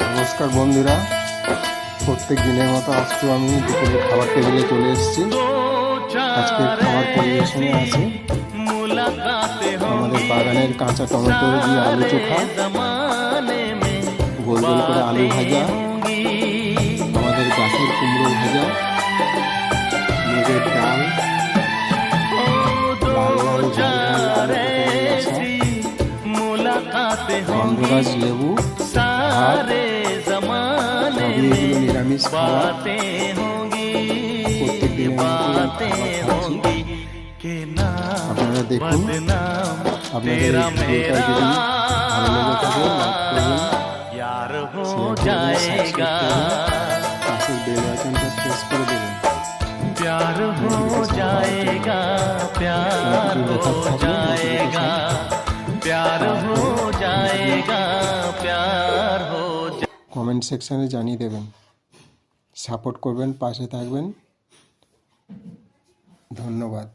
নমস্কার বন্ধুরা, প্রত্যেক দিনের মতো আজকেও আমি দুপুরে খাবার টেবিলে চলে এসেছি। আজকে খাবার পরিবেশনে আছে আমাদের বাগানের কাঁচা টমেটো দিয়ে আলু চোখা, গোল গোল করে আলু ভাজা, আমাদের গাছের কুমড়ো ভাজা, মুগের ডাল, লাল লাল ঝাল ঝাল গন্ধরাজ লেবু, ভাত, সবই এগুলো নিরামিষ খাবার। প্রত্যেক দিনের মতো খাচ্ছি। আপনারা দেখুন, আপনাদের এই ভিডিওটা যদি ভালো লেগে থাকে লাইক করবেন, শেয়ার করবেন, সাবস্ক্রাইব করবেন, পাশের বেল আইকনটা প্রেস করে দেবেন। प्यार हो जाएगा, प्यार हो जाएगा, प्यार हो जाएगा, प्यार हो जाएगा। কমেন্ট সেকশনে জানিয়ে দেবেন, সাপোর্ট করবেন, পাশে থাকবেন। ধন্যবাদ।